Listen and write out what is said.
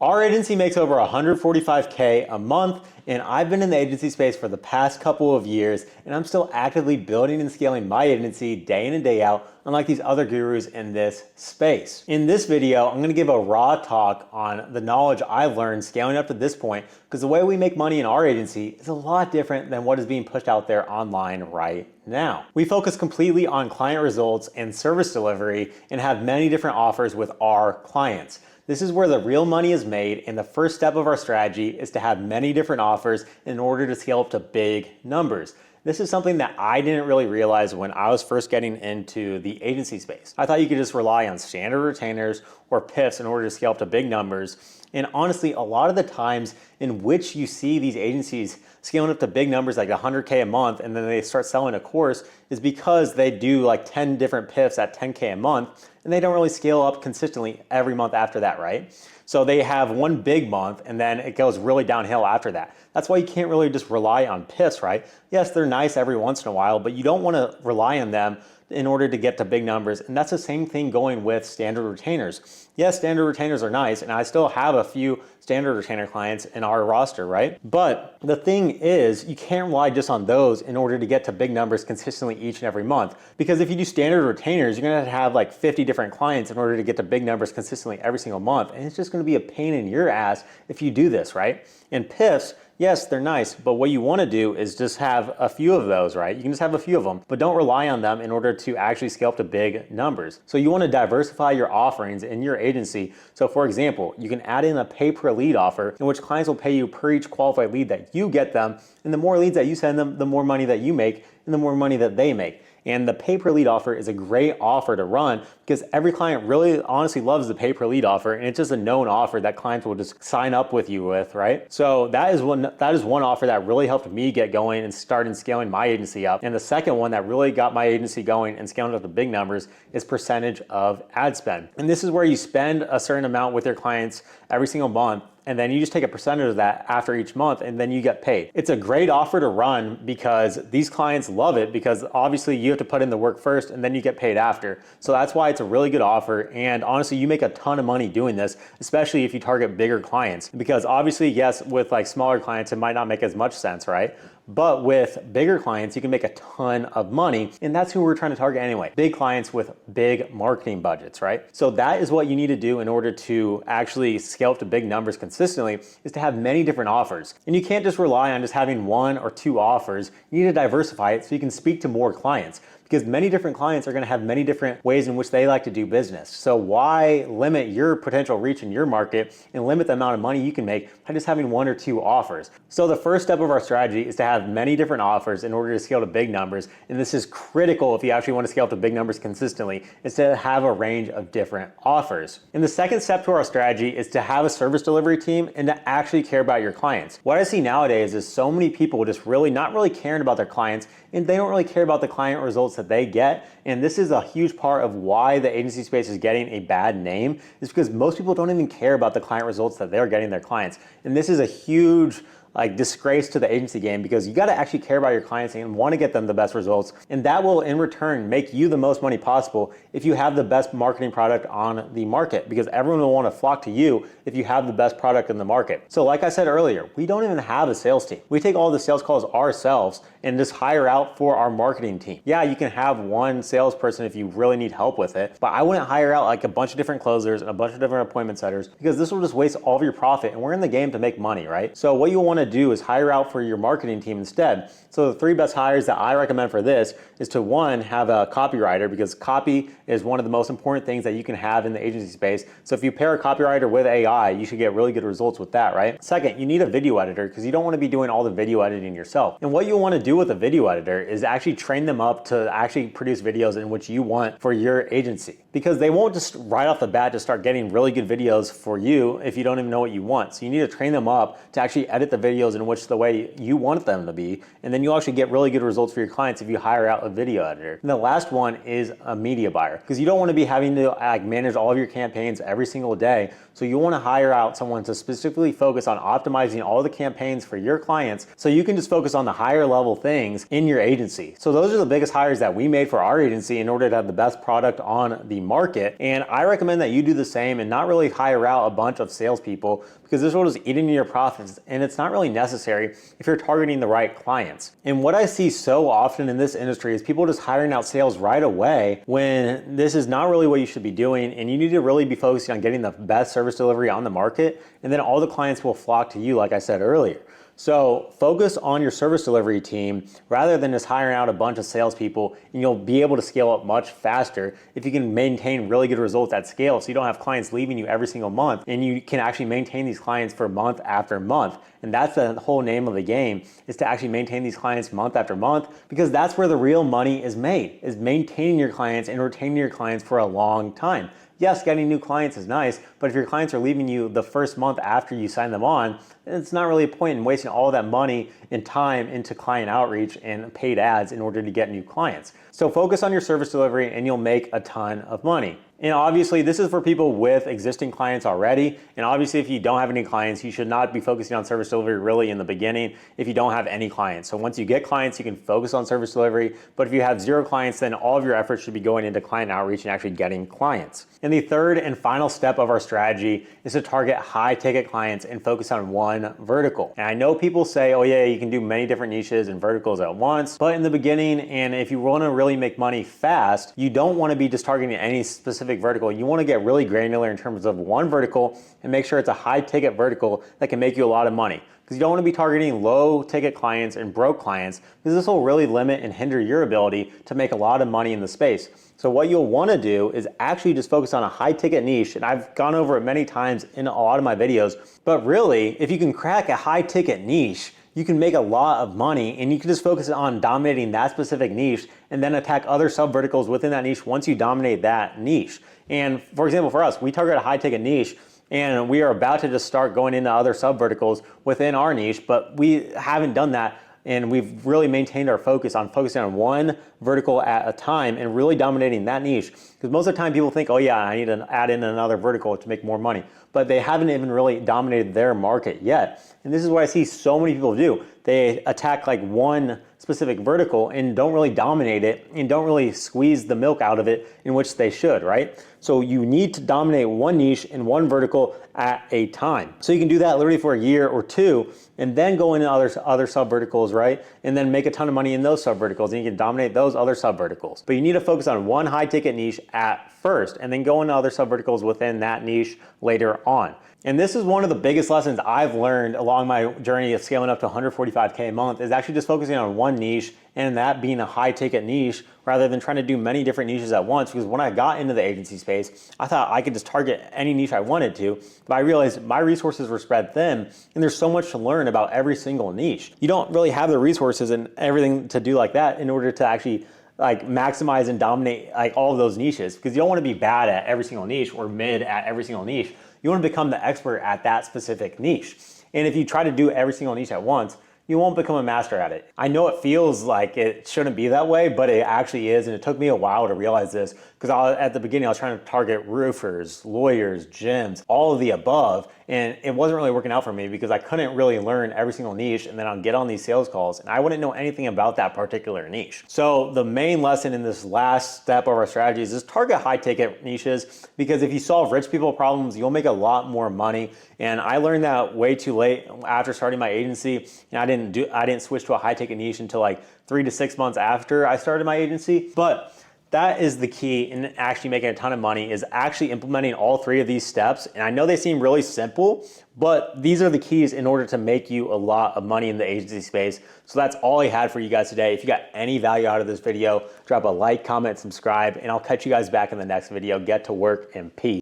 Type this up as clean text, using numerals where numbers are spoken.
Our agency makes over 145K a month, and I've been in the agency space for the past couple of years, and I'm still actively building and scaling my agency day in and day out, unlike these other gurus in this space. In this video, I'm gonna give a raw talk on the knowledge I've learned scaling up to this point, because the way we make money in our agency is a lot different than what is being pushed out there online right now. We focus completely on client results and service delivery and have many different offers with our clients. This is where the real money is made, and the first step of our strategy is to have many different offers in order to scale up to big numbers. This is something that I didn't really realize when I was first getting into the agency space. I thought you could just rely on standard retainers or PIFs in order to scale up to big numbers. And honestly, a lot of the times in which you see these agencies scaling up to big numbers like 100K a month and then they start selling a course is because they do like 10 different PIFs at 10K a month and they don't really scale up consistently every month after that, right? So they have one big month and then it goes really downhill after that. That's why you can't really just rely on PIFs, right? Yes, they're nice every once in a while, but you don't want to rely on them in order to get to big numbers. And that's the same thing going with standard retainers. Yes, standard retainers are nice, and I still have a few standard retainer clients in our roster, right? But the thing is, you can't rely just on those in order to get to big numbers consistently each and every month. Because if you do standard retainers, you're gonna have like 50 different clients in order to get to big numbers consistently every single month. And it's just gonna be a pain in your ass if you do this, right? And PIFs, yes, they're nice, but what you want to do is just have a few of those, right? You can just have a few of them, but don't rely on them in order to actually scale up to big numbers. So you want to diversify your offerings in your agency. So for example, you can add in a pay per lead offer in which clients will pay you per each qualified lead that you get them. And the more leads that you send them, the more money that you make and the more money that they make. And the pay per lead offer is a great offer to run because every client really honestly loves the pay per lead offer, and it's just a known offer that clients will just sign up with you with, right? So that is one offer that really helped me get going and starting scaling my agency up. And the second one that really got my agency going and scaling up to big numbers is percentage of ad spend. And this is where you spend a certain amount with your clients every single month, and then you just take a percentage of that after each month and then you get paid. It's a great offer to run because these clients love it because obviously you have to put in the work first and then you get paid after. So that's why it's a really good offer, and honestly you make a ton of money doing this, especially if you target bigger clients, because obviously yes, with like smaller clients it might not make as much sense, right? But with bigger clients, you can make a ton of money, and that's who we're trying to target anyway. Big clients with big marketing budgets, right? So that is what you need to do in order to actually scale up to big numbers consistently, is to have many different offers. And you can't just rely on just having one or two offers. You need to diversify it so you can speak to more clients, because many different clients are going to have many different ways in which they like to do business. So why limit your potential reach in your market and limit the amount of money you can make by just having one or two offers? So the first step of our strategy is to have many different offers in order to scale to big numbers. And this is critical if you actually want to scale to big numbers consistently, is to have a range of different offers. And the second step to our strategy is to have a service delivery team and to actually care about your clients. What I see nowadays is so many people just not really caring about their clients, and they don't really care about the client results that they get. And this is a huge part of why the agency space is getting a bad name, is because most people don't even care about the client results that they're getting their clients. And this is a huge disgrace to the agency game, because you got to actually care about your clients and want to get them the best results, and that will in return make you the most money possible if you have the best marketing product on the market, because everyone will want to flock to you if you have the best product in the market. So like I said earlier, we don't even have a sales team. We take all the sales calls ourselves and just hire out for our marketing team. Yeah, you can have one salesperson if you really need help with it, but I wouldn't hire out like a bunch of different closers and a bunch of different appointment setters, because this will just waste all of your profit, and we're in the game to make money, right? So what you want to do is hire out for your marketing team instead. So the three best hires that I recommend for this is to, one, have a copywriter, because copy is one of the most important things that you can have in the agency space. So if you pair a copywriter with AI, you should get really good results with that, right? Second, you need a video editor, because you don't want to be doing all the video editing yourself. And what you want to do with a video editor is actually train them up to actually produce videos in which you want for your agency, because they won't just right off the bat just start getting really good videos for you if you don't even know what you want. So you need to train them up to actually edit the video videos in which the way you want them to be, and then you'll actually get really good results for your clients if you hire out a video editor. And the last one is a media buyer, because you don't want to be having to manage all of your campaigns every single day. So you want to hire out someone to specifically focus on optimizing all the campaigns for your clients, so you can just focus on the higher level things in your agency. So those are the biggest hires that we made for our agency in order to have the best product on the market. And I recommend that you do the same and not really hire out a bunch of salespeople, because this will just eat into your profits, and it's not really necessary if you're targeting the right clients. And what I see so often in this industry is people just hiring out sales right away, when this is not really what you should be doing, and you need to really be focusing on getting the best service delivery on the market, and then all the clients will flock to you, like I said earlier. So focus on your service delivery team rather than just hiring out a bunch of salespeople, and you'll be able to scale up much faster if you can maintain really good results at scale, so you don't have clients leaving you every single month, and you can actually maintain these clients for month after month. And that's the whole name of the game, is to actually maintain these clients month after month, because that's where the real money is made, is maintaining your clients and retaining your clients for a long time. Yes, getting new clients is nice, but if your clients are leaving you the first month after you sign them on, it's not really a point in wasting all that money and time into client outreach and paid ads in order to get new clients. So focus on your service delivery and you'll make a ton of money. And obviously this is for people with existing clients already. And obviously if you don't have any clients, you should not be focusing on service delivery really in the beginning if you don't have any clients. So once you get clients, you can focus on service delivery. But if you have 0 clients, then all of your efforts should be going into client outreach and actually getting clients. And the third and final step of our strategy is to target high ticket clients and focus on one vertical. And I know people say, oh yeah, you can do many different niches and verticals at once. But in the beginning, and if you want to really make money fast, you don't want to be just targeting any specific vertical. You want to get really granular in terms of one vertical and make sure it's a high ticket vertical that can make you a lot of money. Because you don't want to be targeting low ticket clients and broke clients, because this will really limit and hinder your ability to make a lot of money in the space. So what you'll want to do is actually just focus on a high ticket niche, and I've gone over it many times in a lot of my videos, but really if you can crack a high ticket niche, you can make a lot of money, and you can just focus on dominating that specific niche and then attack other sub verticals within that niche once you dominate that niche. And for example, for us, we target a high ticket niche, and we are about to just start going into other sub verticals within our niche, but we haven't done that. And we've really maintained our focus on focusing on one vertical at a time and really dominating that niche. Because most of the time people think, oh yeah, I need to add in another vertical to make more money. But they haven't even really dominated their market yet. And this is what I see so many people do. They attack like one specific vertical and don't really dominate it and don't really squeeze the milk out of it in which they should, right? So you need to dominate one niche and one vertical at a time. So you can do that literally for a year or two, and then go into other sub verticals, right? And then make a ton of money in those sub verticals, and you can dominate those other sub verticals. But you need to focus on one high ticket niche at first, and then go into other sub verticals within that niche later on. And this is one of the biggest lessons I've learned along my journey of scaling up to 145K a month, is actually just focusing on one niche, and that being a high ticket niche, rather than trying to do many different niches at once. Because when I got into the agency space, I thought I could just target any niche I wanted to, but I realized my resources were spread thin, and there's so much to learn about every single niche. You don't really have the resources and everything to do like that in order to actually like maximize and dominate like all of those niches, because you don't want to be bad at every single niche or mid at every single niche. You want to become the expert at that specific niche. And if you try to do every single niche at once, you won't become a master at it. I know it feels like it shouldn't be that way, but it actually is. And it took me a while to realize this, because at the beginning I was trying to target roofers, lawyers, gyms, all of the above. And it wasn't really working out for me because I couldn't really learn every single niche, and then I'll get on these sales calls and I wouldn't know anything about that particular niche. So the main lesson in this last step of our strategies is target high ticket niches, because if you solve rich people problems, you'll make a lot more money. And I learned that way too late after starting my agency, and I didn't switch to a high ticket niche until like 3 to 6 months after I started my agency. But that is the key in actually making a ton of money, is actually implementing all 3 of these steps. And I know they seem really simple, but these are the keys in order to make you a lot of money in the agency space. So that's all I had for you guys today. If you got any value out of this video, drop a like, comment, subscribe, and I'll catch you guys back in the next video. Get to work and peace.